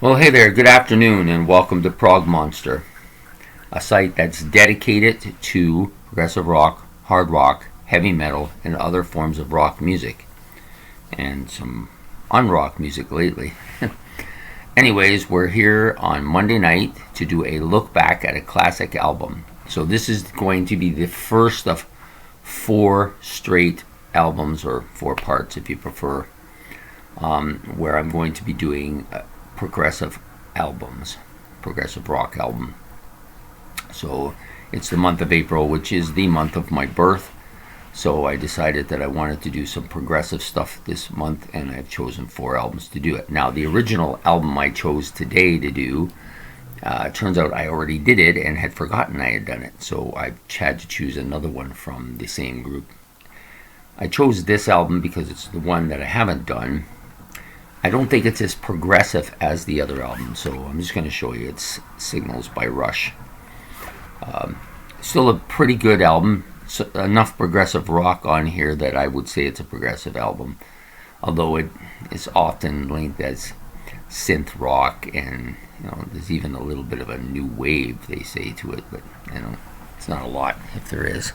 Well, hey there, good afternoon, and welcome to Prog Monster, a site that's dedicated to progressive rock, hard rock, heavy metal, and other forms of rock music, and some unrock music lately. Anyways, we're here on Monday night to do a look back at a classic album. So this is going to be the first of 4 straight albums, or 4 parts if you prefer, where I'm going to be doing progressive albums, progressive rock album. So it's the month of April, which is the month of my birth. So I decided that I wanted to do some progressive stuff this month, and I've chosen 4 albums to do it. Now, the original album I chose today to do, turns out I already did it and had forgotten I had done it. So I had to choose another one from the same group. I chose this album because it's the one that I haven't done. I don't think it's as progressive as the other album, so I'm just going to show you. It's Signals by Rush. Still a pretty good album. So enough progressive rock on here that I would say it's a progressive album, although it is often linked as synth rock, and there's even a little bit of a new wave, they say, to it, but it's not a lot if there is.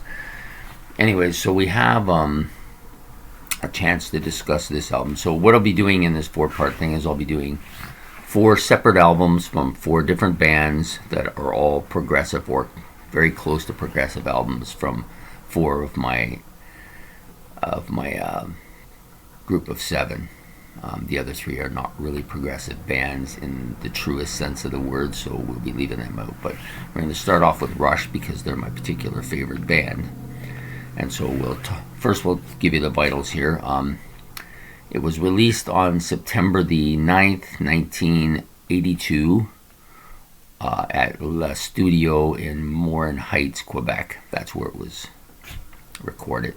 Anyways, so we have a chance to discuss this album. So what I'll be doing in this 4-part thing is I'll be doing 4 separate albums from 4 different bands that are all progressive, or very close to progressive albums, from 4 of my group of 7. The other 3 are not really progressive bands in the truest sense of the word, so we'll be leaving them out. But we're going to start off with Rush because they're my particular favorite band. And so first we'll give you the vitals here. It was released on September the 9th, 1982 at La Studio in Morin Heights, Quebec. That's where it was recorded.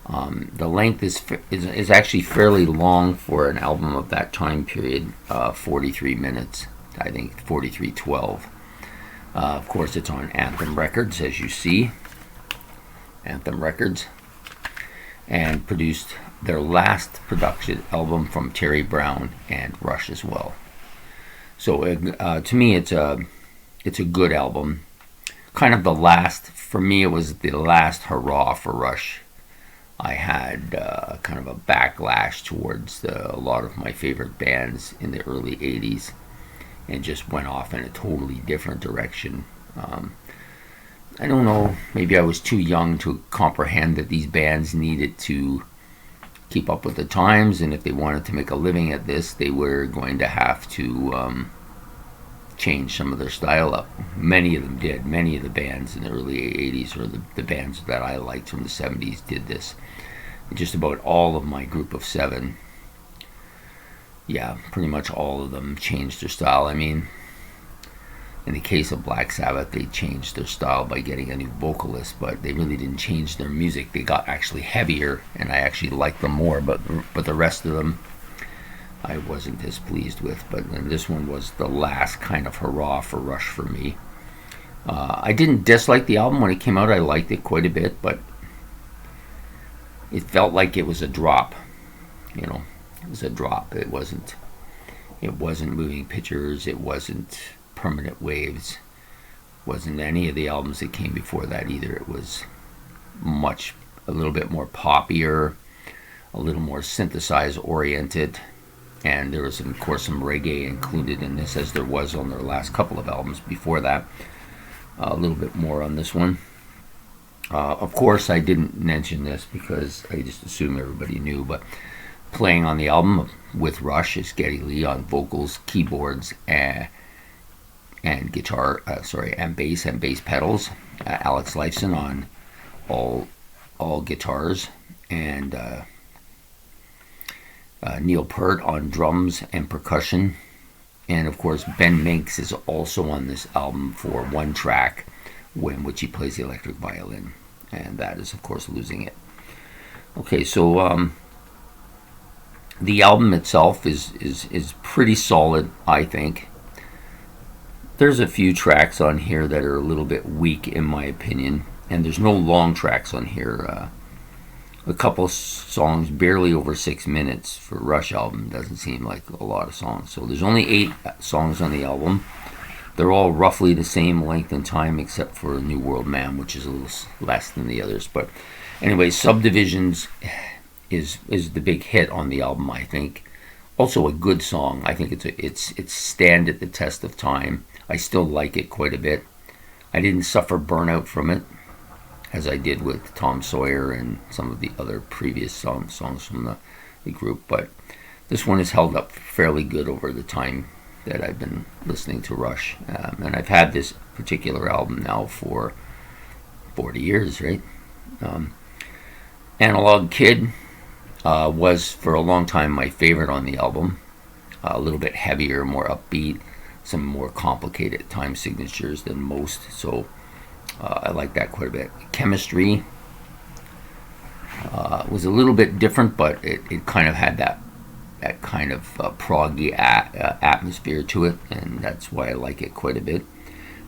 The length is actually fairly long for an album of that time period, 43 minutes, I think 43:12. Of course, it's on Anthem Records, as you see. Anthem Records, and produced their last production album from Terry Brown and Rush as well. So to me, it's a good album. Kind of the last, for me, it was the last hurrah for Rush. I had kind of a backlash towards a lot of my favorite bands in the early 80s, and just went off in a totally different direction. I don't know, maybe I was too young to comprehend that these bands needed to keep up with the times, and if they wanted to make a living at this, they were going to have to change some of their style up. Many of them did. Many of the bands in the early 80s, or the bands that I liked from the 70s, did this. Just about all of my group of 7, yeah, pretty much all of them changed their style. I mean, in the case of Black Sabbath, they changed their style by getting a new vocalist, but they really didn't change their music. They got actually heavier, and I actually liked them more, but the rest of them I wasn't as pleased with. But this one was the last kind of hurrah for Rush for me. I didn't dislike the album when it came out. I liked it quite a bit, but it felt like it was a drop. It was a drop. It wasn't Moving Pictures. It wasn't Permanent Waves. Wasn't any of the albums that came before that either. It was a little bit more poppier, a little more synthesized oriented, and there was of course some reggae included in this, as there was on their last couple of albums before that. A little bit more on this one. Of course, I didn't mention this because I just assumed everybody knew, but playing on the album with Rush is Geddy Lee on vocals, keyboards, and guitar, and bass pedals. Alex Lifeson on all guitars, and Neil Peart on drums and percussion. And of course, Ben Minks is also on this album for one track, which he plays the electric violin, and that is of course Losing It. Okay, so the album itself is pretty solid, I think. There's a few tracks on here that are a little bit weak in my opinion, and there's no long tracks on here. a couple songs barely over 6 minutes for a Rush album. Doesn't seem like a lot of songs. So there's only 8 songs on the album. They're all roughly the same length and time except for New World Man, which is a little less than the others. But anyway, Subdivisions is the big hit on the album, I think. Also a good song. I think it's stand at the test of time. I still like it quite a bit. I didn't suffer burnout from it, as I did with Tom Sawyer and some of the other previous songs from the group. But this one has held up fairly good over the time that I've been listening to Rush. And I've had this particular album now for 40 years, right? Analog Kid was for a long time my favorite on the album. A little bit heavier, more upbeat, some more complicated time signatures than most. So I like that quite a bit. Chemistry was a little bit different, but it kind of had that kind of proggy atmosphere to it, and that's why I like it quite a bit.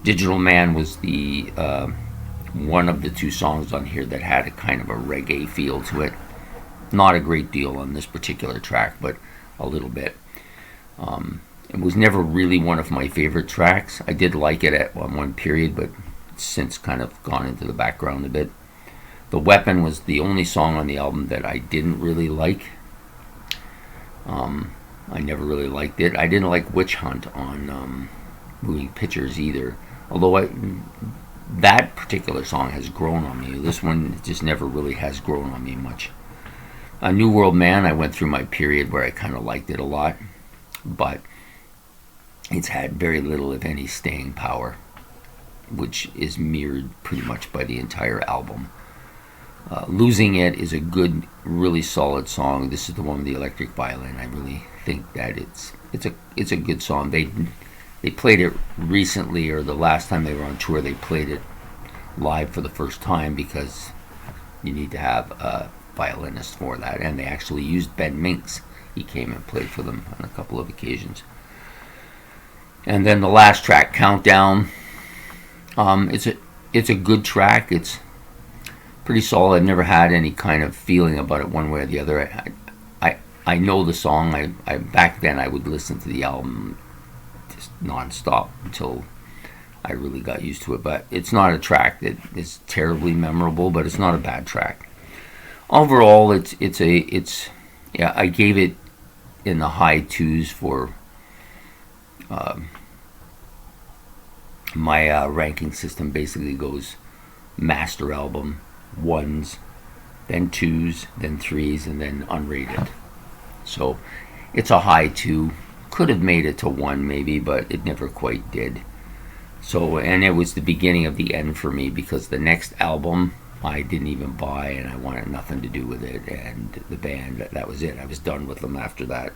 Digitalman was the one of the 2 songs on here that had a kind of a reggae feel to it. Not a great deal on this particular track, but a little bit. It was never really one of my favorite tracks. I did like it at one period, but it's since kind of gone into the background a bit. The Weapon was the only song on the album that I didn't really like. I never really liked it. I didn't like Witch Hunt on Moving Pictures either. Although that particular song has grown on me. This one just never really has grown on me much. New World Man, I went through my period where I kind of liked it a lot. But it's had very little, if any, staying power, which is mirrored pretty much by the entire album. Losing It is a good, really solid song. This is the one with the electric violin. I really think that it's a good song. They played it recently, or the last time they were on tour, they played it live for the first time because you need to have a violinist for that. And they actually used Ben Minks. He came and played for them on a couple of occasions. And then the last track, Countdown. It's a good track. It's pretty solid. I've never had any kind of feeling about it one way or the other. I know the song. I back then I would listen to the album just nonstop until I really got used to it. But it's not a track that is terribly memorable, but it's not a bad track. Overall, I gave it in the high 2s for my ranking system. Basically goes master album, 1s, then 2s, then 3s, and then unrated. So it's a high 2. Could have made it to 1 maybe, but it never quite did. So, and it was the beginning of the end for me, because the next album I didn't even buy, and I wanted nothing to do with it, and the band, that was it. I was done with them after that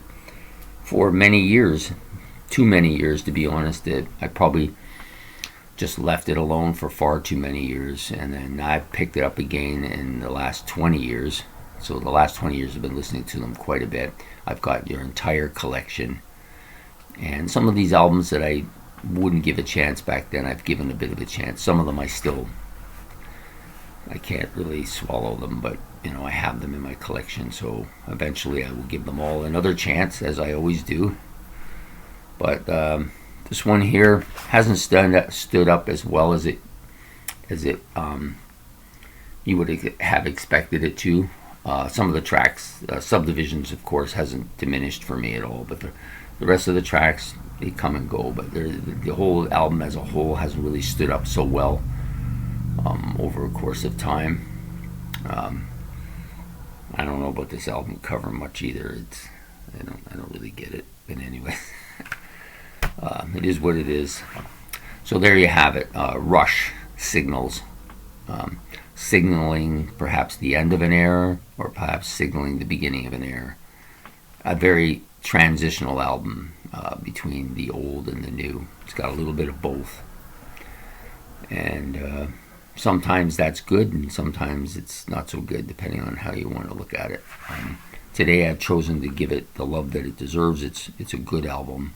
for many years. Too many years, to be honest. I probably just left it alone for far too many years, and then I picked it up again in the last 20 years. So the last 20 years I've been listening to them quite a bit. I've got your entire collection, and some of these albums that I wouldn't give a chance back then, I've given a bit of a chance. Some of them I can't really swallow them, but I have them in my collection, so eventually I will give them all another chance, as I always do. But this one here hasn't stood up as well as it you would have expected it to. Some of the tracks, Subdivisions, of course, hasn't diminished for me at all, but the rest of the tracks, they come and go. But the whole album as a whole hasn't really stood up so well over a course of time. I don't know about this album cover much either. I don't really get it. But anyway, it is what it is. So there you have it. Rush, Signals. Signaling perhaps the end of an era, or perhaps signaling the beginning of an era. A very transitional album between the old and the new. It's got a little bit of both. And sometimes that's good, and sometimes it's not so good, depending on how you want to look at it. Today I've chosen to give it the love that it deserves. It's a good album.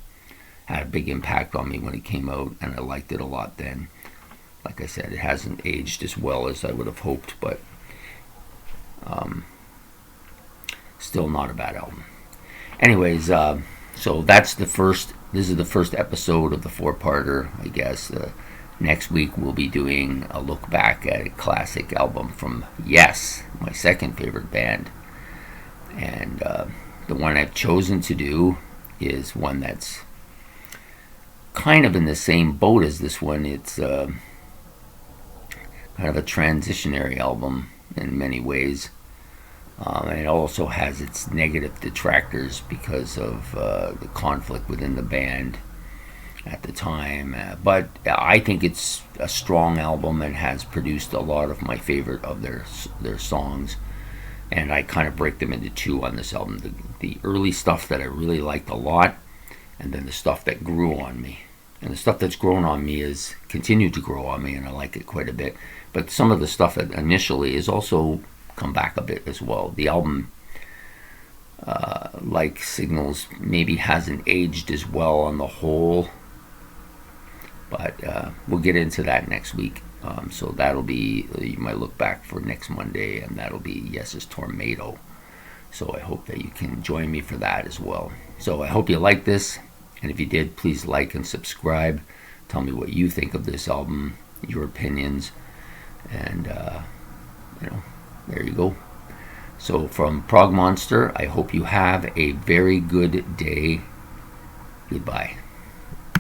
Had a big impact on me when it came out, and I liked it a lot then. Like I said, it hasn't aged as well as I would have hoped, but Still not a bad album. Anyways, so that's the first. This is the first episode of the four-parter, I guess. Next week we'll be doing a look back at a classic album from Yes, my second favorite band, and the one I've chosen to do is one that's kind of in the same boat as this one. It's kind of a transitionary album in many ways. And it also has its negative detractors because of the conflict within the band at the time. But I think it's a strong album and has produced a lot of my favorite of their songs. And I kind of break them into two on this album. The early stuff that I really liked a lot, and then the stuff that grew on me. And the stuff that's grown on me is continued to grow on me, and I like it quite a bit. But some of the stuff that initially is also come back a bit as well. The album, like Signals, maybe hasn't aged as well on the whole, but we'll get into that next week. So that'll be, you might look back for next Monday, and that'll be Yes's Tornado. So I hope that you can join me for that as well. So I hope you like this, and if you did, please like and subscribe. Tell me what you think of this album, your opinions, and there you go. So from Prog Monster, I hope you have a very good day. Goodbye.